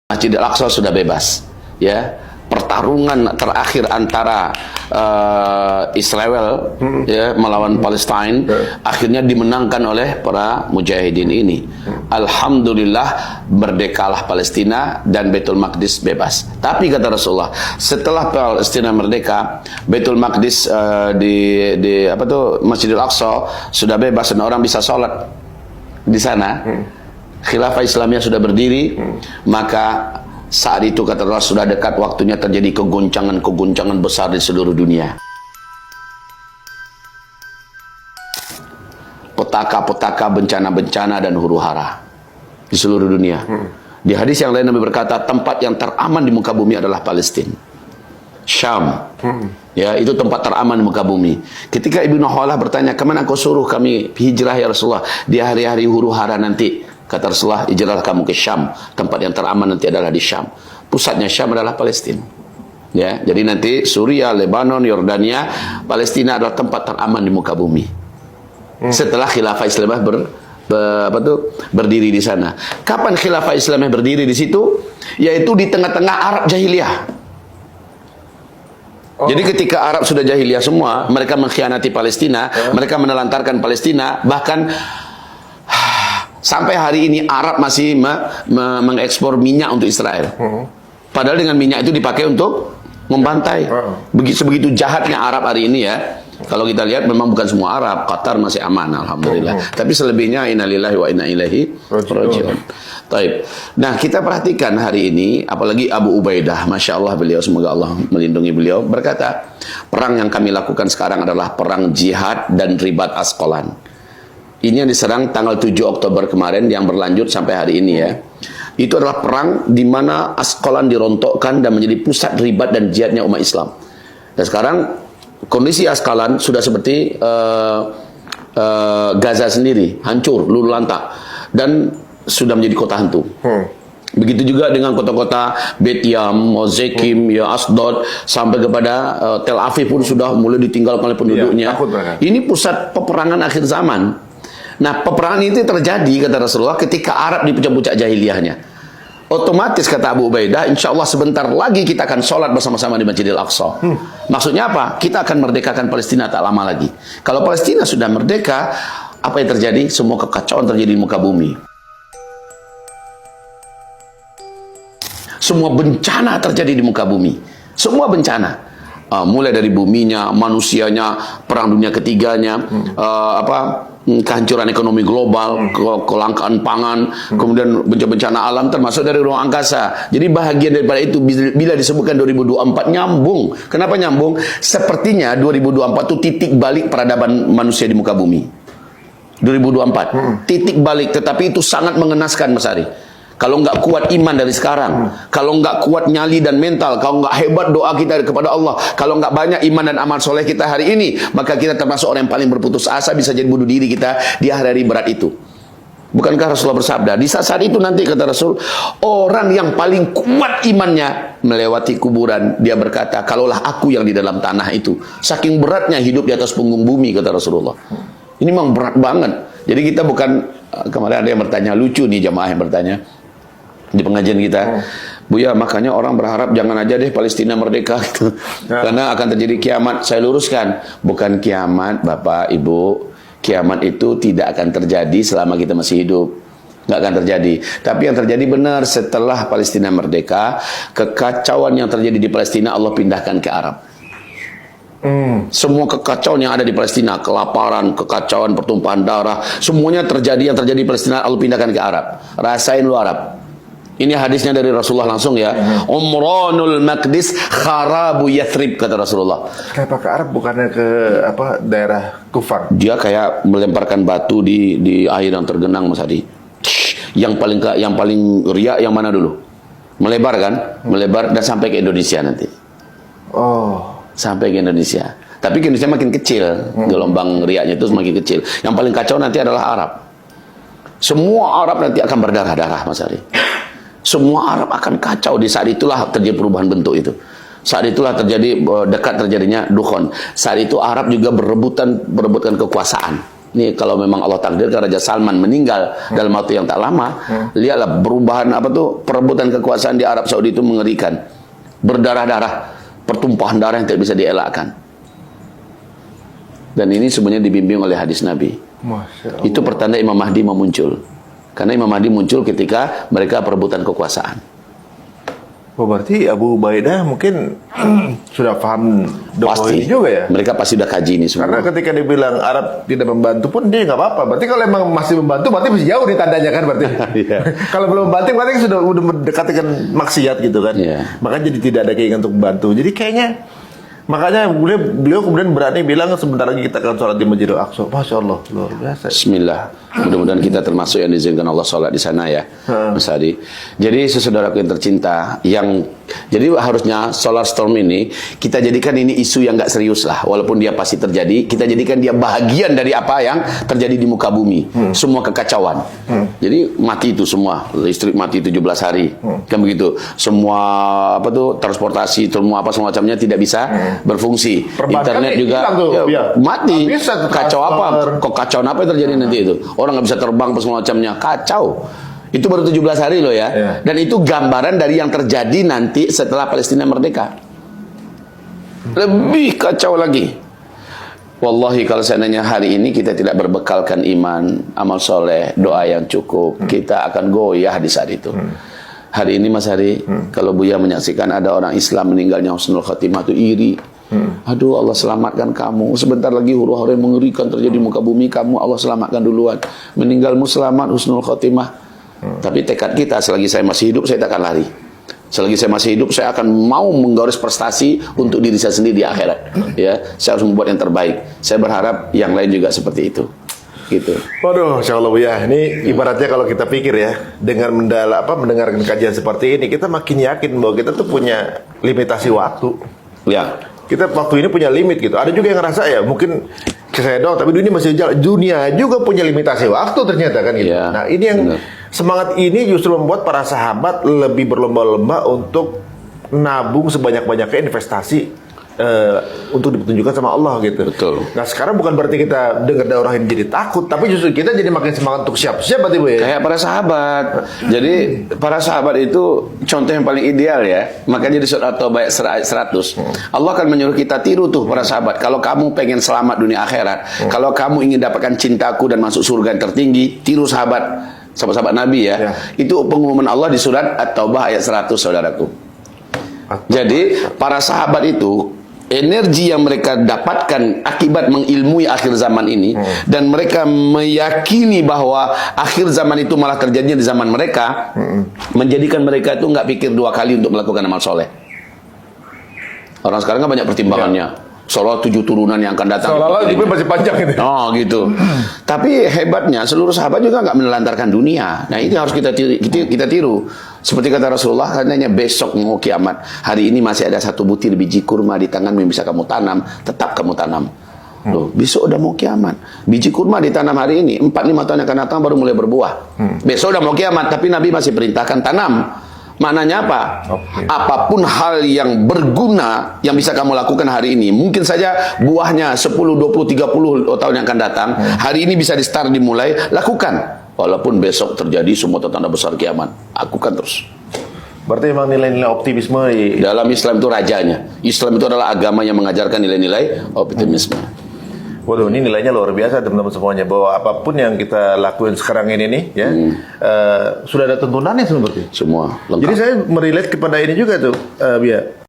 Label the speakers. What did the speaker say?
Speaker 1: Masjid Al-Aqsa sudah bebas, ya. Pertarungan terakhir antara Israel ya melawan Palestina akhirnya dimenangkan oleh para mujahidin ini. Alhamdulillah, merdekalah Palestina dan Baitul Maqdis bebas. Tapi kata Rasulullah, setelah Palestina merdeka, Baitul Maqdis di Masjidil Aqsa sudah bebas dan orang bisa sholat di sana. Khilafah Islamiyah sudah berdiri, maka saat itu kata Allah sudah dekat waktunya terjadi kegoncangan besar di seluruh dunia. Petaka-petaka, bencana-bencana dan huru-hara di seluruh dunia. Di hadis yang lain Nabi berkata, tempat yang teraman di muka bumi adalah Palestina, Syam. Ya, itu tempat teraman di muka bumi. Ketika Ibnu Khalah bertanya, kemana kau suruh kami hijrah ya Rasulullah di hari-hari huru-hara nanti? Kata Rasulullah, hijrahlah kamu ke Syam. Tempat yang teraman nanti adalah di Syam. Pusatnya Syam adalah Palestina. Ya, jadi nanti Suriah, Lebanon, Yordania, Palestina adalah tempat teraman di muka bumi. Setelah Khilafah Islamiyah berdiri di sana. Kapan Khilafah Islamiyah berdiri di situ? Yaitu di tengah-tengah Arab jahiliyah. Jadi ketika Arab sudah jahiliyah semua, mereka mengkhianati Palestina, mereka menelantarkan Palestina, bahkan sampai hari ini Arab masih mengekspor minyak untuk Israel. Padahal dengan minyak itu dipakai untuk membantai. Begitu jahatnya Arab hari ini ya. Kalau kita lihat memang bukan semua Arab, Qatar masih aman alhamdulillah. Tapi selebihnya innalillahi wa inna ilaihi raji'un. Taib. Nah, kita perhatikan hari ini apalagi Abu Ubaidah, Masya Allah beliau, semoga Allah melindungi beliau, berkata, perang yang kami lakukan sekarang adalah perang jihad dan ribat Asqalan. Ini yang diserang tanggal 7 Oktober kemarin yang berlanjut sampai hari ini ya. Itu adalah perang di mana Asqalan dirontokkan dan menjadi pusat ribat dan jihadnya umat Islam. Dan sekarang kondisi Asqalan sudah seperti Gaza sendiri, hancur, luluh lantak dan sudah menjadi kota hantu. Begitu juga dengan kota-kota Bet Yam, Mozekim, ya Asdod, sampai kepada Tel Aviv pun sudah mulai ditinggalkan oleh penduduknya. Ini pusat peperangan akhir zaman. Nah, peperangan itu terjadi, kata Rasulullah, ketika Arab di puncak-puncak jahiliyahnya. Otomatis, kata Abu Ubaidah, insya Allah sebentar lagi kita akan sholat bersama-sama di Masjidil Aqsa. Maksudnya apa? Kita akan merdekakan Palestina tak lama lagi. Kalau Palestina sudah merdeka, apa yang terjadi? Semua kekacauan terjadi di muka bumi. Semua bencana terjadi di muka bumi. Semua bencana. Mulai dari buminya, manusianya, perang dunia ketiganya, kehancuran ekonomi global, kelangkaan pangan, kemudian bencana alam termasuk dari ruang angkasa. Jadi bahagian daripada itu bila disebutkan 2024 nyambung. Kenapa nyambung? Sepertinya 2024 itu titik balik peradaban manusia di muka bumi. 2024 titik balik, tetapi itu sangat mengenaskan Mas Ari. Kalau nggak kuat iman dari sekarang, kalau nggak kuat nyali dan mental, kalau nggak hebat doa kita kepada Allah, kalau nggak banyak iman dan amal soleh kita hari ini, maka kita termasuk orang yang paling berputus asa, bisa jadi bunuh diri kita di hari-hari berat itu. Bukankah Rasulullah bersabda, di saat itu nanti, kata Rasul, orang yang paling kuat imannya melewati kuburan, dia berkata, kalaulah aku yang di dalam tanah itu. Saking beratnya hidup di atas punggung bumi, kata Rasulullah. Ini memang berat banget. Jadi kita bukan, kemarin ada yang bertanya, lucu nih jamaah yang bertanya di pengajian kita, Buya, makanya orang berharap jangan aja deh Palestina merdeka gitu. Karena akan terjadi kiamat. Saya luruskan, bukan kiamat Bapak Ibu. Kiamat itu tidak akan terjadi selama kita masih hidup. Nggak akan terjadi. Tapi yang terjadi benar setelah Palestina merdeka, kekacauan yang terjadi di Palestina Allah pindahkan ke Arab. Semua kekacauan yang ada di Palestina, kelaparan, kekacauan, pertumpahan darah, semuanya terjadi, yang terjadi di Palestina Allah pindahkan ke Arab. Rasain lu Arab. Ini hadisnya dari Rasulullah langsung ya. Umranul Maqdis kharabu Yathrib, kata Rasulullah.
Speaker 2: Kenapa ke Arab bukannya ke daerah Kufar?
Speaker 1: Dia kayak melemparkan batu di air yang tergenang, Mas Adi. Yang paling riak yang mana dulu? Melebar kan? Melebar dan sampai ke Indonesia nanti. Sampai ke Indonesia. Tapi ke Indonesia makin kecil. Gelombang riaknya itu semakin kecil. Yang paling kacau nanti adalah Arab. Semua Arab nanti akan berdarah-darah, Mas Ari. Semua Arab akan kacau. Di saat itulah terjadi perubahan bentuk itu. Saat itulah terjadi dekat terjadinya dukhon. Saat itu Arab juga berebutkan kekuasaan. Ini kalau memang Allah takdirkan Raja Salman meninggal dalam waktu yang tak lama, lihatlah perubahan perebutan kekuasaan di Arab Saudi itu mengerikan. Berdarah-darah, pertumpahan darah yang tidak bisa dielakkan. Dan ini sebenarnya dibimbing oleh hadis Nabi.
Speaker 2: Masya Allah.
Speaker 1: Itu pertanda Imam Mahdi mau muncul. Karena Imam Mahdi muncul ketika mereka perebutan kekuasaan.
Speaker 2: Oh, berarti Abu Ubaidah mungkin sudah paham doa
Speaker 1: Pasti.
Speaker 2: ini juga ya?
Speaker 1: Mereka pasti sudah kaji ini semua.
Speaker 2: Karena ketika dia bilang Arab tidak membantu pun dia nggak apa-apa. Berarti kalau emang masih membantu, berarti masih jauh nih tandanya kan berarti.
Speaker 1: Iya.
Speaker 2: Kalau belum membantu, berarti sudah mendekati kan maksiat gitu kan.
Speaker 1: Iya.
Speaker 2: Makanya jadi tidak ada keinginan untuk membantu. Jadi kayaknya makanya beliau kemudian berani bilang sebentar lagi kita akan sholat di Masjidil Aqsa. Masya Allah, luar biasa.
Speaker 1: Bismillah. Mudah-mudahan kita termasuk yang diizinkan Allah sholat di sana ya, Mas Hadi. Jadi saudaraku yang tercinta, jadi harusnya solar storm ini kita jadikan ini isu yang nggak serius lah, walaupun dia pasti terjadi. Kita jadikan dia bahagian dari apa yang terjadi di muka bumi, semua kekacauan. Jadi mati itu semua, listrik mati 17 hari, kan begitu. Semua transportasi, semua semacamnya tidak bisa berfungsi.
Speaker 2: Perbankan
Speaker 1: Internet juga
Speaker 2: hilang tuh, ya.
Speaker 1: mati.
Speaker 2: Nggak bisa
Speaker 1: Kacau apa? Kekacauan apa yang terjadi nanti itu? Orang nggak bisa terbang semacamnya, kacau. Itu baru 17 hari loh ya.
Speaker 2: Ya.
Speaker 1: Dan itu gambaran dari yang terjadi nanti setelah Palestina merdeka. Lebih kacau lagi. Wallahi kalau seandainya hari ini kita tidak berbekalkan iman, amal soleh, doa yang cukup, kita akan goyah di saat itu. Hari ini Mas Hari, kalau Buya menyaksikan ada orang Islam meninggalnya husnul khatimah itu iri. Aduh, Allah selamatkan kamu. Sebentar lagi huru-hara yang mengerikan terjadi di muka bumi, kamu Allah selamatkan duluan. Meninggalmu selamat, husnul khatimah. Tapi tekad kita, selagi saya masih hidup, saya tak akan lari. Selagi saya masih hidup, saya akan mau menggaris prestasi untuk diri saya sendiri di akhirat. Ya, saya harus membuat yang terbaik. Saya berharap yang lain juga seperti itu. Gitu.
Speaker 2: Waduh, Insya Allah Bu ya. Ini ibaratnya kalau kita pikir ya, dengan mendengarkan kajian seperti ini, kita makin yakin bahwa kita tuh punya limitasi waktu.
Speaker 1: Ya.
Speaker 2: Kita waktu ini punya limit gitu. Ada juga yang ngerasa ya, mungkin saya doang, tapi dunia masih jalan. Dunia juga punya limitasi waktu ternyata kan gitu.
Speaker 1: Ya,
Speaker 2: Nah, ini yang semangat ini justru membuat para sahabat lebih berlomba-lomba untuk nabung sebanyak-banyaknya investasi untuk dipetunjukkan sama Allah gitu.
Speaker 1: Betul.
Speaker 2: Nah sekarang bukan berarti kita dengar daurah ini jadi takut, tapi justru kita jadi makin semangat untuk siap-siap berarti Bu ya.
Speaker 1: Kayak para sahabat. Jadi para sahabat itu contoh yang paling ideal ya. Makanya di surat At-Taubah ayat 100 Allah akan menyuruh kita tiru tuh para sahabat. Kalau kamu pengen selamat dunia akhirat, kalau kamu ingin dapatkan cintaku dan masuk surga yang tertinggi, tiru sahabat Nabi ya. Itu pengumuman Allah di surat At-Taubah ayat 100 saudaraku. Jadi para sahabat itu energi yang mereka dapatkan akibat mengilmui akhir zaman ini dan mereka meyakini bahwa akhir zaman itu malah terjadi di zaman mereka, menjadikan mereka itu nggak pikir dua kali untuk melakukan amal soleh. Orang sekarang kan banyak pertimbangannya. Seolah 7 turunan yang akan datang.
Speaker 2: Seolah-olah hidupnya masih panjang gitu.
Speaker 1: Oh gitu. Tapi hebatnya seluruh sahabat juga nggak menelantarkan dunia. Nah ini harus kita tiru. Seperti kata Rasulullah, katanya besok mau kiamat. Hari ini masih ada 1 butir biji kurma di tanganmu yang bisa kamu tanam, tetap kamu tanam. Loh, besok udah mau kiamat. Biji kurma ditanam hari ini, 4-5 tahun yang akan datang baru mulai berbuah. Besok udah mau kiamat, tapi Nabi masih perintahkan tanam. Maknanya apa? Apapun hal yang berguna yang bisa kamu lakukan hari ini, mungkin saja buahnya 10, 20, 30 tahun yang akan datang, hari ini bisa di-start dimulai, lakukan. Walaupun besok terjadi semua tanda besar kiamat, lakukan terus.
Speaker 2: Berarti memang nilai-nilai optimisme
Speaker 1: dalam Islam itu rajanya. Islam itu adalah agama yang mengajarkan nilai-nilai optimisme.
Speaker 2: Waduh, ini nilainya luar biasa teman-teman semuanya, bahwa apapun yang kita lakuin sekarang ini nih ya, sudah ada tuntunannya seperti
Speaker 1: semua lengkap.
Speaker 2: Jadi saya merelate kepada ini juga tuh, Bia.